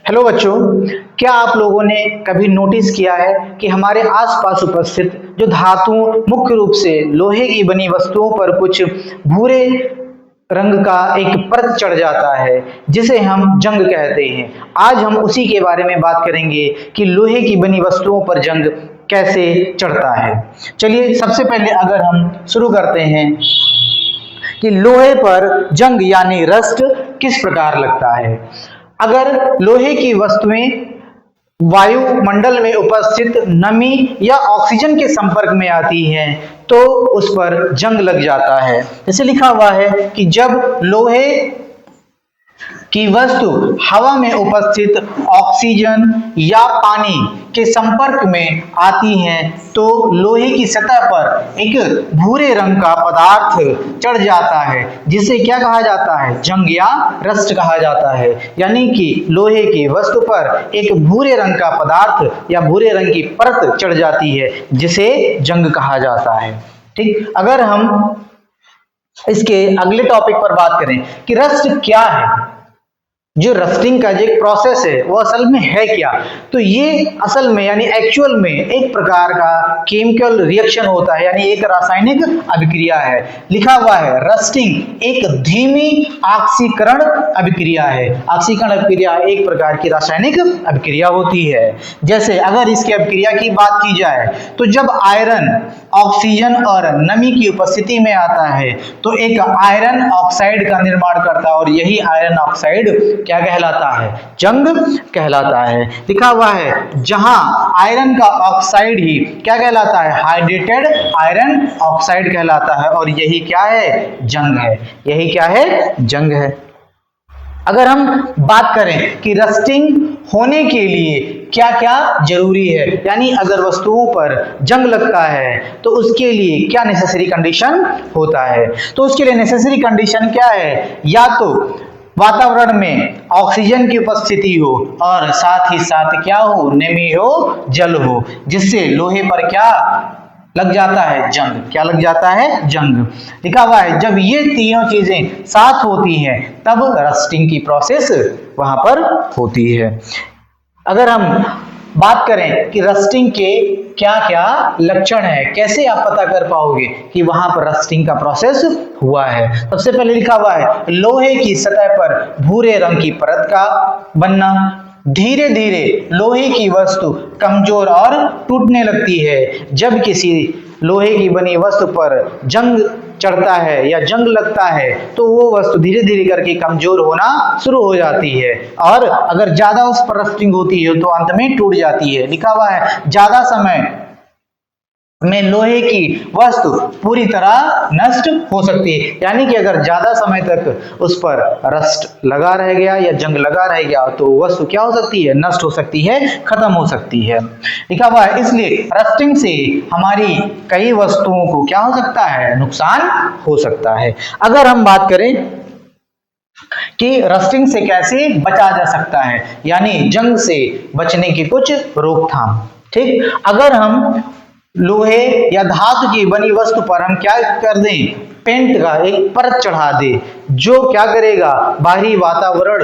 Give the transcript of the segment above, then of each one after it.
Hello बच्चों, क्या आप लोगों ने कभी नोटिस किया है कि हमारे आसपास उपस्थित जो धातुओं मुख्य रूप से लोहे की बनी वस्तुओं पर कुछ भूरे रंग का एक परत चढ़ जाता है जिसे हम जंग कहते हैं। आज हम उसी के बारे में बात करेंगे कि लोहे की बनी वस्तुओं पर जंग कैसे चढ़ता है। चलिए सबसे पहले अगर हम शुरू करते हैं कि लोहे पर जंग यानी रस्ट किस प्रकार लगता है। अगर लोहे की वस्तुएं वायुमंडल में उपस्थित नमी या ऑक्सीजन के संपर्क में आती हैं तो उस पर जंग लग जाता है। जैसे लिखा हुआ है कि जब लोहे की वस्तु हवा में उपस्थित ऑक्सीजन या पानी के संपर्क में आती है तो लोहे की सतह पर एक भूरे रंग का पदार्थ चढ़ जाता है जिसे क्या कहा जाता है, जंग या रस्ट कहा जाता है। यानी कि लोहे की वस्तु पर एक भूरे रंग का पदार्थ या भूरे रंग की परत चढ़ जाती है जिसे जंग कहा जाता है। ठीक, अगर हम इसके अगले टॉपिक पर बात करें कि रस्ट क्या है, जो रस्टिंग का जो एक प्रोसेस है वो असल में है क्या, तो ये असल में यानी एक्चुअल में एक प्रकार का केमिकल रिएक्शन होता है, यानी एक रासायनिक अभिक्रिया है। लिखा हुआ है रस्टिंग एक धीमी ऑक्सीकरण अभिक्रिया है। ऑक्सीकरण अभिक्रिया एक प्रकार की रासायनिक अभिक्रिया होती है। जैसे अगर इसकी अभिक्रिया की बात की जाए तो जब आयरन ऑक्सीजन और नमी की उपस्थिति में आता है तो एक आयरन ऑक्साइड का निर्माण करता है और यही आयरन ऑक्साइड क्या कहलाता है, जंग कहलाता है। लिखा हुआ है जहां आयरन का ऑक्साइड ही क्या कहलाता है, हाइड्रेटेड आयरन ऑक्साइड कहलाता है और यही क्या है, जंग है। यही क्या है, जंग है। अगर हम बात करें कि रस्टिंग होने के लिए क्या क्या जरूरी है, यानी अगर वस्तुओं पर जंग लगता है तो उसके लिए क्या नेसेसरी कंडीशन होता है, तो उसके लिए नेसेसरी कंडीशन क्या है, या तो वातावरण में ऑक्सीजन की उपस्थिति हो और साथ ही साथ क्या हो, नमी हो, जल हो, जिससे लोहे पर क्या लग जाता है, जंग। क्या लग जाता है, जंग। लिखा हुआ है जब ये तीनों चीजें साथ होती हैं तब रस्टिंग की प्रोसेस वहां पर होती है। अगर हम बात करें कि रस्टिंग के क्या क्या लक्षण है, कैसे आप पता कर पाओगे कि वहां पर रस्टिंग का प्रोसेस हुआ है। सबसे पहले लिखा हुआ है लोहे की सतह पर भूरे रंग की परत का बनना, धीरे धीरे लोहे की वस्तु कमजोर और टूटने लगती है। जब किसी लोहे की बनी वस्तु पर जंग चढ़ता है या जंग लगता है तो वो वस्तु धीरे धीरे करके कमजोर होना शुरू हो जाती है और अगर ज्यादा उस पर रस्टिंग होती है तो अंत में टूट जाती है। लिखा हुआ है ज्यादा समय में लोहे की वस्तु पूरी तरह नष्ट हो सकती है, यानी कि अगर ज्यादा समय तक उस पर रस्ट लगा रह गया या जंग लगा रह गया तो वस्तु क्या हो सकती है, नष्ट हो सकती है, खत्म हो सकती है। लिखा हुआ है इसलिए रस्टिंग से हमारी कई वस्तुओं को क्या हो सकता है, नुकसान हो सकता है। अगर हम बात करें कि रस्टिंग से कैसे बचा जा सकता है, यानी जंग से बचने की कुछ रोकथाम। ठीक, अगर हम लोहे या धातु की बनी वस्तु पर हम क्या कर दें, पेंट का एक परत चढ़ा दे जो क्या करेगा, बाहरी वातावरण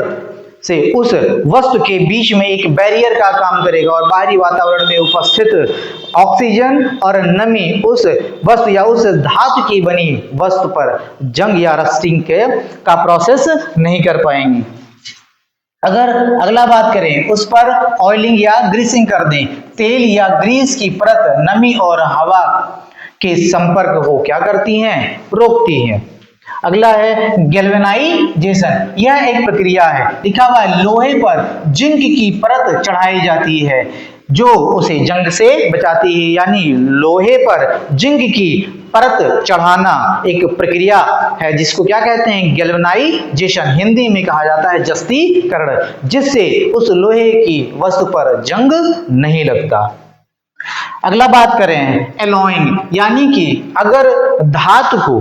से उस वस्तु के बीच में एक बैरियर का काम करेगा और बाहरी वातावरण में उपस्थित ऑक्सीजन और नमी उस वस्तु या उस धातु की बनी वस्तु पर जंग या रस्टिंग का प्रोसेस नहीं कर पाएंगी। अगर अगला बात करें उस पर ऑयलिंग या ग्रीसिंग कर दें, तेल या ग्रीस की परत नमी और हवा के संपर्क को क्या करती हैं, रोकती हैं। अगला है गैल्वेनाइजेशन, यह एक प्रक्रिया है। लिखा हुआ है लोहे पर जिंक की परत चढ़ाई जाती है जो उसे जंग से बचाती है, यानी लोहे पर जिंक की परत चढ़ाना एक प्रक्रिया है जिसको क्या कहते हैं, गैल्वेनाइजेशन। हिंदी में कहा जाता है जस्तीकरण, जिससे उस लोहे की वस्तु पर जंग नहीं लगता। अगला बात करें एलॉइंग, यानी कि अगर धातु को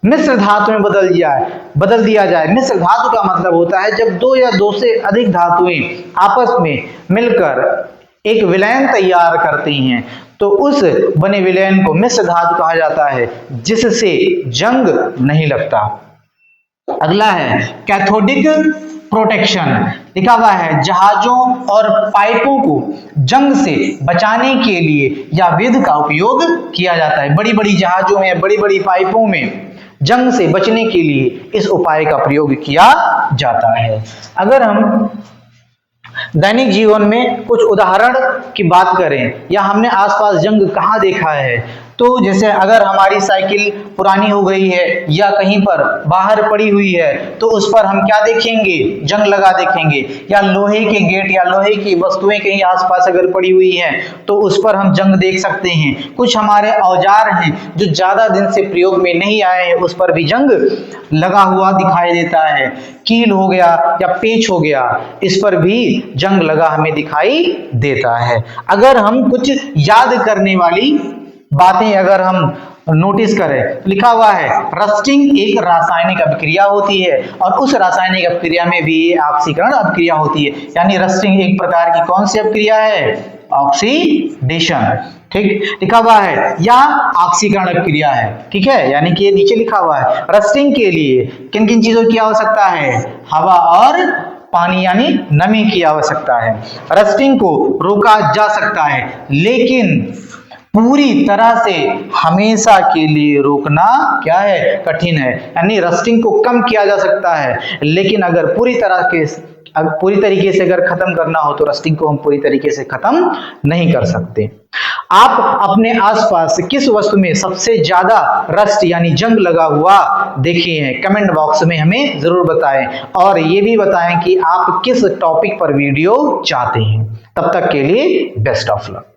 मिश्र धातु में बदल दिया जाए। मिश्र धातु का मतलब होता है जब दो या दो से अधिक धातुएं आपस में मिलकर एक विलयन तैयार करती हैं तो उस बने विलयन को मिश्र धातु कहा जाता है जिससे जंग नहीं लगता। अगला है कैथोडिक प्रोटेक्शन। लिखा हुआ है जहाजों और पाइपों को जंग से बचाने के लिए या विध का उपयोग किया जाता है। बड़ी बड़ी जहाजों में, बड़ी बड़ी पाइपों में जंग से बचने के लिए इस उपाय का प्रयोग किया जाता है। अगर हम दैनिक जीवन में कुछ उदाहरण की बात करें या हमने आसपास जंग कहाँ देखा है, तो जैसे अगर हमारी साइकिल पुरानी हो गई है या कहीं पर बाहर पड़ी हुई है तो उस पर हम क्या देखेंगे, जंग लगा देखेंगे। या लोहे के गेट या लोहे की वस्तुएं कहीं आसपास अगर पड़ी हुई हैं तो उस पर हम जंग देख सकते हैं। कुछ हमारे औजार हैं जो ज्यादा दिन से प्रयोग में नहीं आए हैं, उस पर भी जंग लगा हुआ दिखाई देता है। कील हो गया या पेच हो गया, इस पर भी जंग लगा हमें दिखाई देता है। अगर हम कुछ याद करने वाली बातें अगर हम नोटिस करें, लिखा हुआ है रस्टिंग एक रासायनिक अभिक्रिया होती है और उस रासायनिक अभिक्रिया में भी ऑक्सीकरण अभिक्रिया होती है। यानी रस्टिंग एक प्रकार की कौन सी अभिक्रिया है, ऑक्सीडेशन। ठीक, लिखा हुआ है या ऑक्सीकरण अभिक्रिया है। ठीक है, यानी कि ये नीचे लिखा हुआ है रस्टिंग के लिए किन किन चीजों की आवश्यकता है, हवा और पानी यानी नमी की आवश्यकता है। रस्टिंग को रोका जा सकता है लेकिन पूरी तरह से हमेशा के लिए रोकना क्या है, कठिन है। यानी रस्टिंग को कम किया जा सकता है लेकिन अगर पूरी तरीके से अगर खत्म करना हो तो रस्टिंग को हम पूरी तरीके से खत्म नहीं कर सकते। आप अपने आसपास किस वस्तु में सबसे ज्यादा रस्ट यानी जंग लगा हुआ देखे हैं, कमेंट बॉक्स में हमें जरूर बताएं और ये भी बताएं कि आप किस टॉपिक पर वीडियो चाहते हैं। तब तक के लिए बेस्ट ऑफ लक।